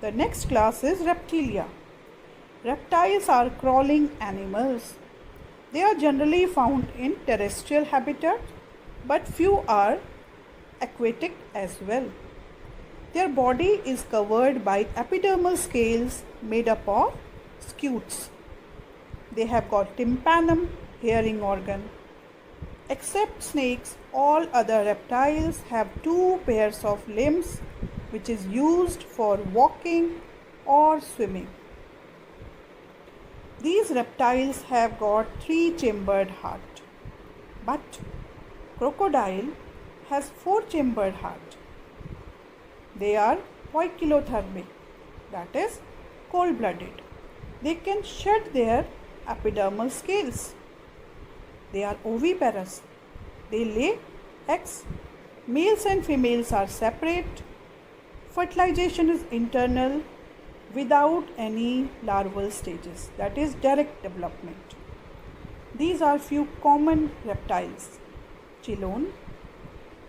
The next class is Reptilia. Reptiles are crawling animals. They are generally found in terrestrial habitat, but few are aquatic as well. Their body is covered by epidermal scales made up of scutes. They have got tympanum, hearing organ. Except snakes, all other reptiles have two pairs of limbs, which is used for walking or swimming. These reptiles have got three-chambered heart, but crocodile has four-chambered heart. They are poikilothermic, that is cold-blooded. They can shed their epidermal scales. They are oviparous. They lay eggs. Males and females are separate. Fertilization is internal without any larval stages, that is direct development. These are few common reptiles: Chelone,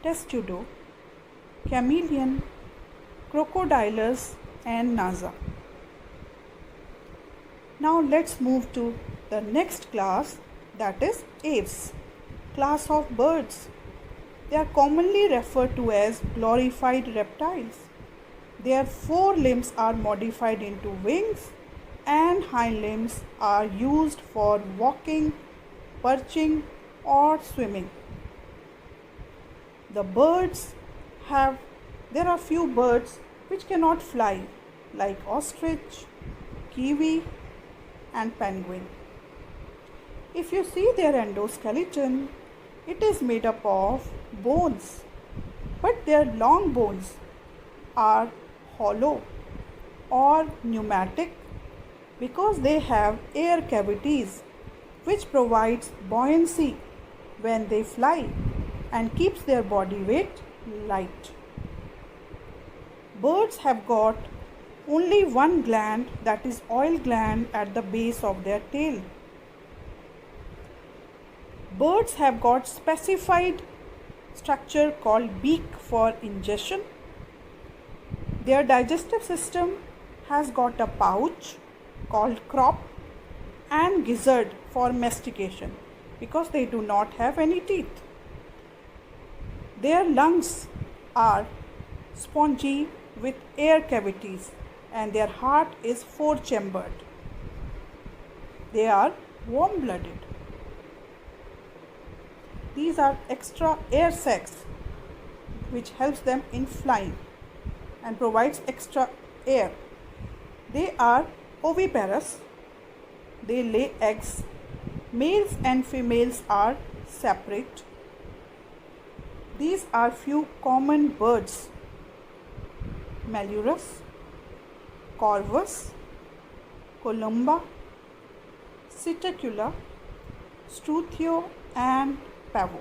Testudo, Chameleon, Crocodylus and Naza. Now let's move to the next class, that is aves, class of birds. They are commonly referred to as glorified reptiles. Their four limbs are modified into wings and hind limbs are used for walking, perching or swimming. There are few birds which cannot fly, like ostrich, kiwi and penguin. If you see their endoskeleton, it is made up of bones, but their long bones are hollow or pneumatic because they have air cavities which provides buoyancy when they fly and keeps their body weight light. Birds have got only one gland, that is oil gland, at the base of their tail. Birds have got specified structure called beak for ingestion. Their digestive system has got a pouch called crop and gizzard for mastication because they do not have any teeth. Their lungs are spongy with air cavities and their heart is four-chambered. They are warm-blooded. These are extra air sacs which helps them in flying and provides extra air. They are oviparous. They lay eggs. Males and females are separate. These are few common birds: Malurus, Corvus, Columba, Psittacula, Struthio and Pavo.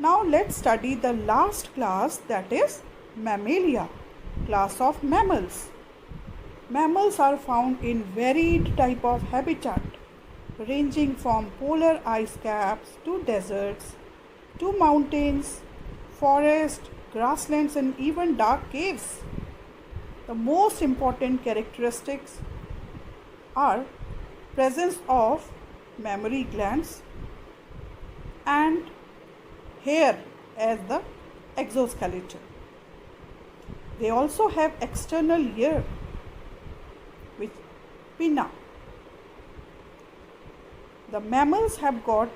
Now let's study the last class, that is Mammalia, class of mammals. Mammals are found in varied type of habitat ranging from polar ice caps to deserts to mountains, forests, grasslands and even dark caves. The most important characteristics are presence of mammary glands and hair as the exoskeleton. They also have external ear, which pinna. The mammals have got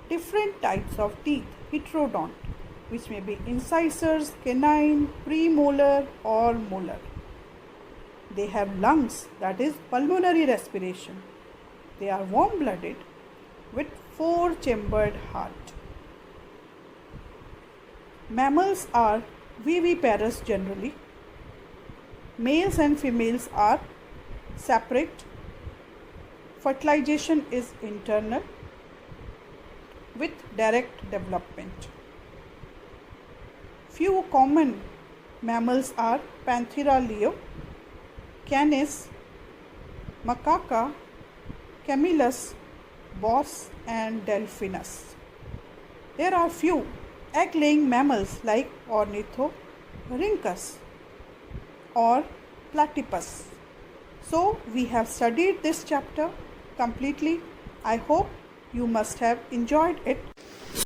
different types of teeth, heterodont, which may be incisors, canine, premolar or molar. They have lungs, that is pulmonary respiration. They are warm-blooded with four-chambered heart. Mammals are viviparous generally. Males and females are separate. Fertilization is internal with direct development. Few common mammals are Panthera leo, Canis, Macaca, Camelus, Bos and Delphinus. There are few egg-laying mammals like Ornithorhynchus or platypus. So we have studied this chapter completely. I hope you must have enjoyed it.